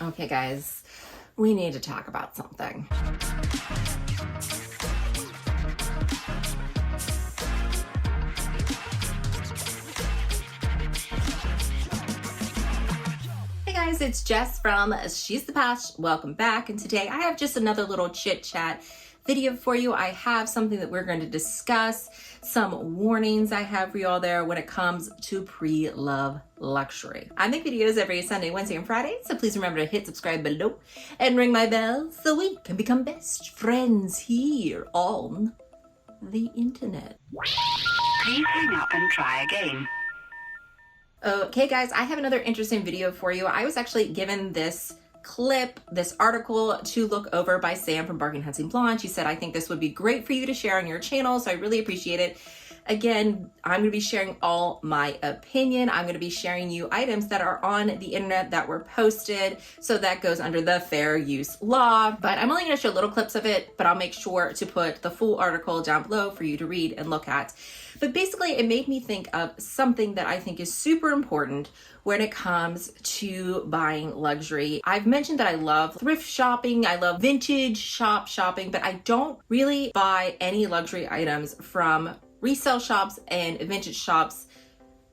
Okay, guys, we need to talk about something. Hey guys, it's Jess from She's the Past. Welcome back. And today I have just another little chit chat video for you. I have something that we're going to discuss, some warnings I have for you all there when it comes to pre-love luxury. I make videos every Sunday, Wednesday, and Friday, so please remember to hit subscribe below and ring my bell so we can become best friends here on the internet. Please hang up and try again. Okay guys, I have another interesting video for you. I was actually given this article to look over by Sam from Bargain Hunting Blonde. She said, I think this would be great for you to share on your channel, so I really appreciate it. Again, I'm going to be sharing all my opinion. I'm going to be sharing you items that are on the internet that were posted, so that goes under the fair use law. But I'm only going to show little clips of it, but I'll make sure to put the full article down below for you to read and look at. But basically, it made me think of something that I think is super important when it comes to buying luxury. I've mentioned that I love thrift shopping, I love vintage shopping, but I don't really buy any luxury items from resale shops and vintage shops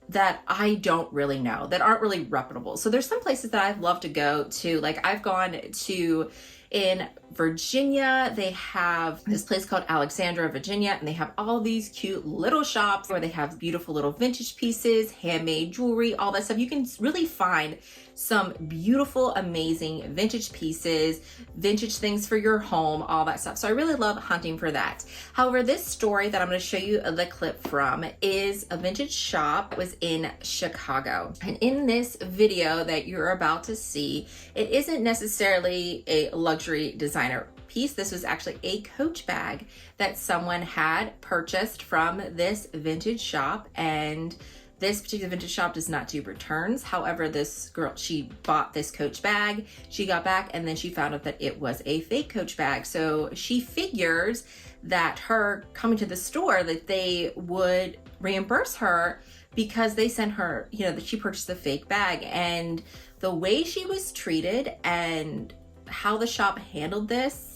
that I don't really know, that aren't really reputable. So there's some places that I'd love to go to. Like I've gone to in Virginia, they have this place called Alexandria, Virginia, and they have all these cute little shops where they have beautiful little vintage pieces, handmade jewelry, all that stuff. You can really find some beautiful, amazing vintage pieces, vintage things for your home, all that stuff. So I really love hunting for that. However, this story that I'm going to show you the clip from is a vintage shop that was in Chicago. And in this video that you're about to see, it isn't necessarily a luxury designer piece. This was actually a Coach bag that someone had purchased from this vintage shop, and this particular vintage shop does not do returns. However, this girl, she bought this Coach bag, she got back, and then she found out that it was a fake Coach bag. So she figures that her coming to the store, that they would reimburse her because they sent her, that she purchased a fake bag. And the way she was treated and how the shop handled this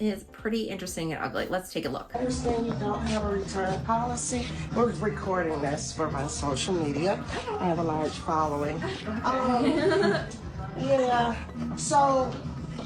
is pretty interesting and ugly. Let's take a look. I understand you don't have a return policy. We're recording this for my social media. I have a large following. Yeah, so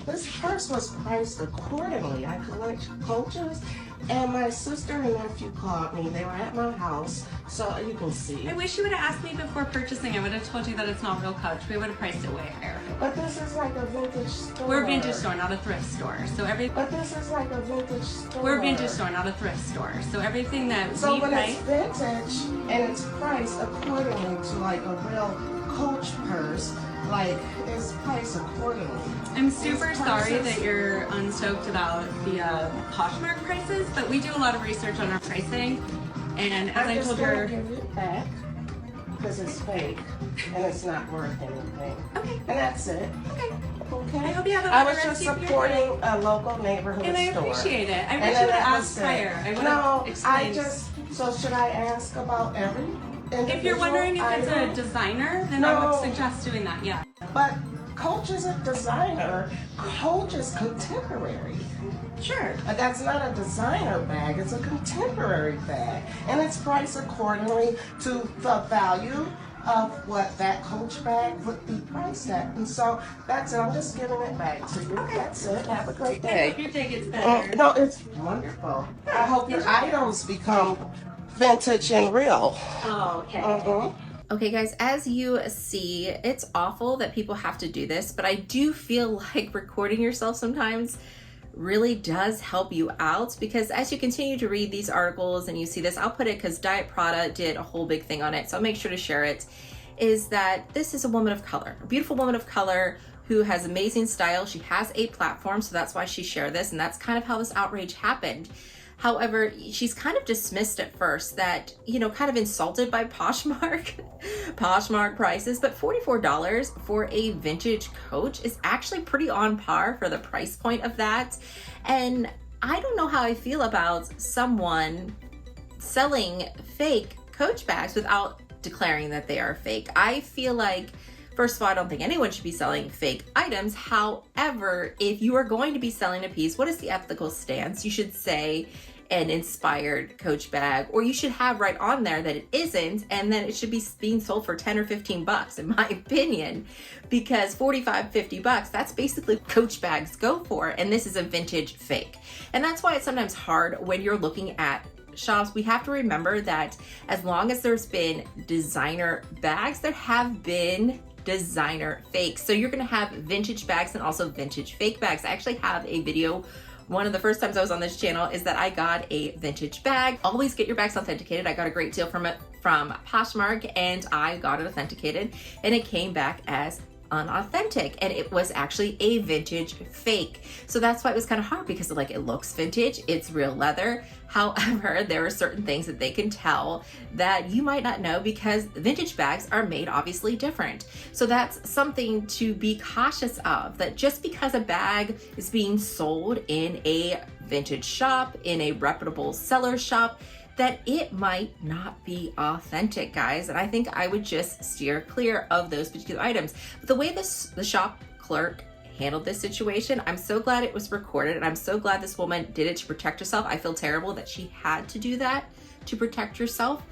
this purse was priced accordingly. I collect Coaches, and my sister and nephew called me. They were at my house, so you can see. I wish you would have asked me before purchasing. I would have told you that it's not real Coach. We would have priced it way higher. But this is like a vintage store. We're a vintage store, not a thrift store. So But this is like a vintage store. We're a vintage store, not a thrift store. So everything that so we when price. it's vintage and it's priced accordingly to like a real Coach purse, like it's priced accordingly. I'm super sorry that you're unstoked about the Poshmark prices, but we do a lot of research on our pricing. And as I told her, give it back because it's fake and it's not worth anything. okay, And that's it. okay. Okay. I hope you have a I better was just rest of your day. supporting a local neighborhood And I store. appreciate it. I And wish you then would have that was asked it. prior. I would No, have explained. so should I ask about every individual If you're wondering if it's a item? designer, then I would No. suggest doing that, yeah. But Coach isn't designer. Coach is contemporary. Sure. That's not a designer bag, it's a contemporary bag. And it's priced accordingly to the value of what that Coach bag would be priced at. And so that's it. I'm just giving it back to you. That's it. Have a great I day. hope your day gets better. No, it's wonderful. I hope your items become vintage and real. Oh, okay. Okay guys, as you see, it's awful that people have to do this, but I do feel like recording yourself sometimes really does help you out, because as you continue to read these articles and you see this, I'll put it because Diet Prada did a whole big thing on it, so I'll make sure to share it, is that this is a woman of color, a beautiful woman of color who has amazing style. She has a platform, so that's why she shared this, and that's kind of how this outrage happened. However, she's kind of dismissed at first that, kind of insulted by Poshmark prices, but $44 for a vintage Coach is actually pretty on par for the price point of that. And I don't know how I feel about someone selling fake Coach bags without declaring that they are fake. I feel like First of all, I don't think anyone should be selling fake items. However, if you are going to be selling a piece, what is the ethical stance? You should say an inspired Coach bag, or you should have right on there that it isn't, and then it should be being sold for 10 or 15 bucks, in my opinion, because 45, 50 bucks, that's basically what Coach bags go for, and this is a vintage fake. And that's why it's sometimes hard when you're looking at shops. We have to remember that as long as there's been designer bags, there have been designer fakes. So you're gonna have vintage bags and also vintage fake bags. I actually have a video. One of the first times I was on this channel is that I got a vintage bag. Always get your bags authenticated. I got a great deal from it from Poshmark, and I got it authenticated, and it came back as unauthentic, and it was actually a vintage fake. So that's why it was kind of hard, because like, it looks vintage, it's real leather. However, there are certain things that they can tell that you might not know, because vintage bags are made obviously different. So that's something to be cautious of, that just because a bag is being sold in a vintage shop, in a reputable seller shop, that it might not be authentic, guys. And I think I would just steer clear of those particular items. But the way the shop clerk handled this situation, I'm so glad it was recorded, and I'm so glad this woman did it to protect herself. I feel terrible that she had to do that to protect herself,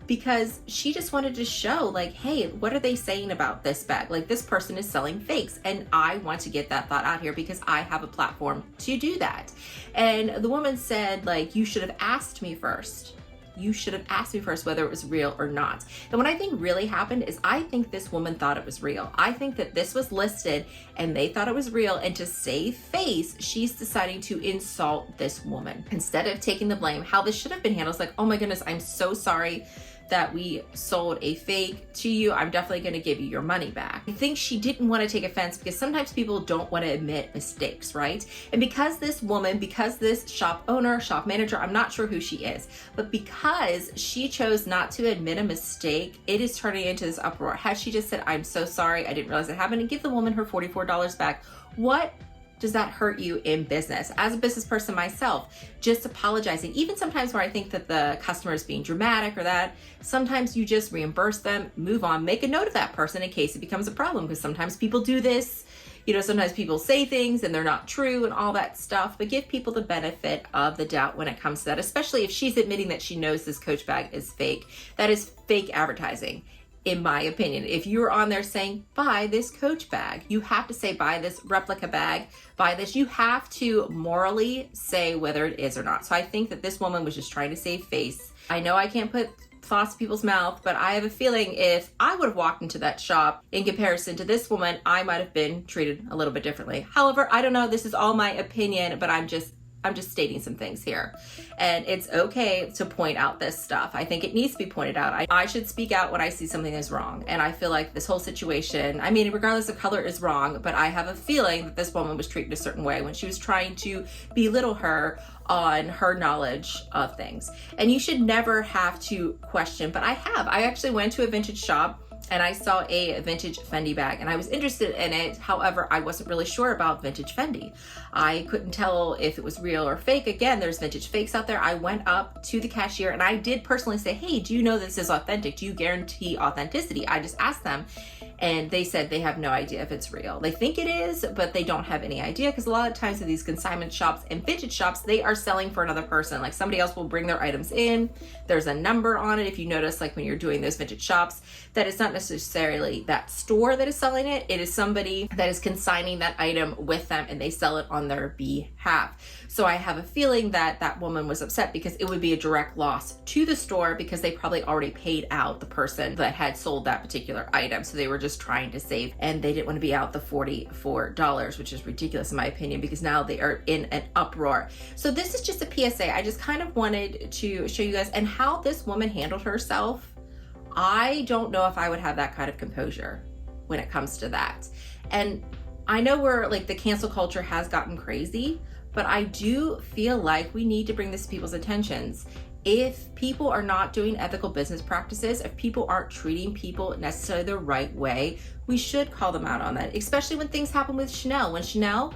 because she just wanted to show like, hey, what are they saying about this bag? Like, this person is selling fakes, and I want to get that thought out here because I have a platform to do that. And the woman said, like, you should have asked me first. You should have asked me first whether it was real or not. And what I think really happened is, I think this woman thought it was real. I think that this was listed and they thought it was real, and to save face, she's deciding to insult this woman instead of taking the blame. How this should have been handled is like, oh my goodness, I'm so sorry that we sold a fake to you. I'm definitely going to give you your money back. I think she didn't want to take offense, because sometimes people don't want to admit mistakes, right? And because this woman, because this shop owner, shop manager, I'm not sure who she is, but because she chose not to admit a mistake, it is turning into this uproar. Had she just said, I'm so sorry, I didn't realize it happened, and give the woman her $44 back, what does that hurt you in business? As a business person myself, just apologizing, even sometimes where I think that the customer is being dramatic or that, sometimes you just reimburse them, move on, make a note of that person in case it becomes a problem, because sometimes people do this. You know, sometimes people say things and they're not true and all that stuff, but give people the benefit of the doubt when it comes to that, especially if she's admitting that she knows this Coach bag is fake. That is fake advertising. In my opinion, if you're on there saying, buy this Coach bag, you have to say, buy this replica bag, buy this. You have to morally say whether it is or not. So I think that this woman was just trying to save face. I know I can't put thoughts in people's mouth, but I have a feeling if I would have walked into that shop in comparison to this woman, I might have been treated a little bit differently. However, I don't know. This is all my opinion, but I'm just stating some things here, and it's okay to point out this stuff. I think it needs to be pointed out. I should speak out when I see something is wrong, and I feel like this whole situation, I mean, regardless of color, is wrong, but I have a feeling that this woman was treated a certain way when she was trying to belittle her on her knowledge of things. And you should never have to question, but I actually went to a vintage shop and I saw a vintage Fendi bag and I was interested in it. However, I wasn't really sure about vintage Fendi. I couldn't tell if it was real or fake. Again, there's vintage fakes out there. I went up to the cashier and I did personally say, hey, do you know this is authentic? Do you guarantee authenticity? I just asked them, and they said they have no idea if it's real. They think it is, but they don't have any idea, because a lot of times in these consignment shops and vintage shops, they are selling for another person. Like, somebody else will bring their items in. There's a number on it. If you notice, like when you're doing those vintage shops, that it's not necessarily that store that is selling it. It is somebody that is consigning that item with them, and they sell it on their behalf. So I have a feeling that that woman was upset because it would be a direct loss to the store, because they probably already paid out the person that had sold that particular item. So they were just trying to save, and they didn't want to be out the $44, which is ridiculous in my opinion, because now they are in an uproar. So this is just a PSA. I just kind of wanted to show you guys, and how this woman handled herself. I don't know if I would have that kind of composure when it comes to that. And I know we're like, the cancel culture has gotten crazy, but I do feel like we need to bring this to people's attentions. If people are not doing ethical business practices, if people aren't treating people necessarily the right way, we should call them out on that, especially when things happen with Chanel. When Chanel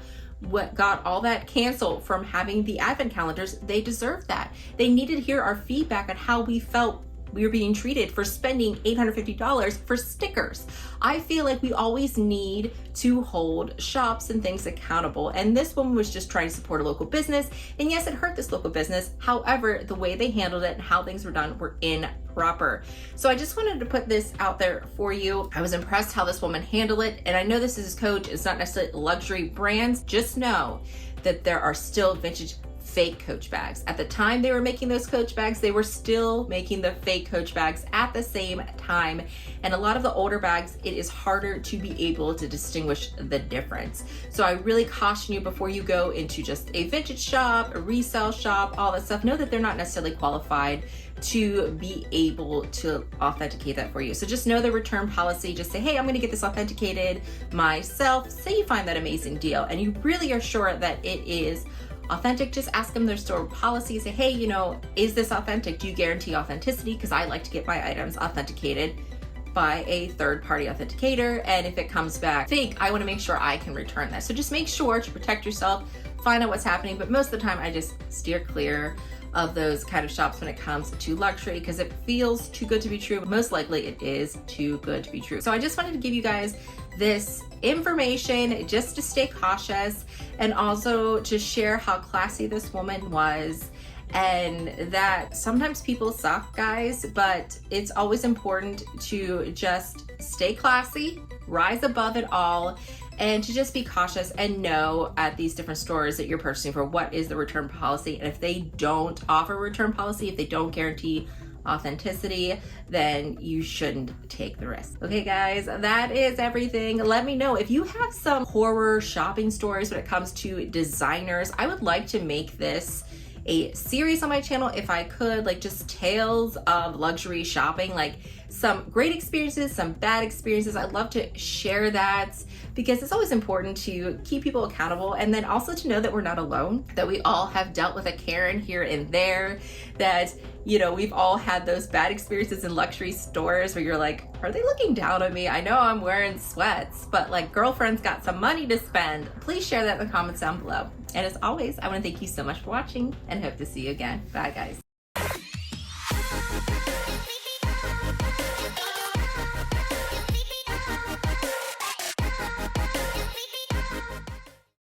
got all that canceled from having the advent calendars, they deserved that. They needed to hear our feedback on how we felt we were being treated for spending $850 for stickers. I feel like we always need to hold shops and things accountable. And this woman was just trying to support a local business. And yes, it hurt this local business. However, the way they handled it and how things were done were improper. So I just wanted to put this out there for you. I was impressed how this woman handled it. And I know this is Coach. It's not necessarily luxury brands. Just know that there are still vintage fake Coach bags. At the time they were making those Coach bags, they were still making the fake Coach bags at the same time. And a lot of the older bags, it is harder to be able to distinguish the difference. So I really caution you before you go into just a vintage shop, a resale shop, all that stuff, know that they're not necessarily qualified to be able to authenticate that for you. So just know the return policy. Just say, hey, I'm gonna get this authenticated myself. Say you find that amazing deal and you really are sure that it is authentic, just ask them their store policy. Say, hey, you know, is this authentic? Do you guarantee authenticity? Because I like to get my items authenticated by a third-party authenticator. And if it comes back fake, I want to make sure I can return that. So just make sure to protect yourself, find out what's happening. But most of the time, I just steer clear of those kind of shops when it comes to luxury because it feels too good to be true. Most likely it is too good to be true. So I just wanted to give you guys this information just to stay cautious and also to share how classy this woman was, and that sometimes people suck, guys, but it's always important to just stay classy, rise above it all, and to just be cautious and know at these different stores that you're purchasing for what is the return policy. And if they don't offer a return policy, if they don't guarantee authenticity, then you shouldn't take the risk. Okay, guys, that is everything. Let me know if you have some horror shopping stories when it comes to designers. I would like to make this a series on my channel if I could, like just tales of luxury shopping, like some great experiences, some bad experiences. I'd love to share that because it's always important to keep people accountable, and then also to know that we're not alone, that we all have dealt with a Karen here and there, that, you know, we've all had those bad experiences in luxury stores where you're like, are they looking down on me? I know I'm wearing sweats, but like girlfriend's got some money to spend. Please share that in the comments down below. And as always, I want to thank you so much for watching and hope to see you again. Bye, guys.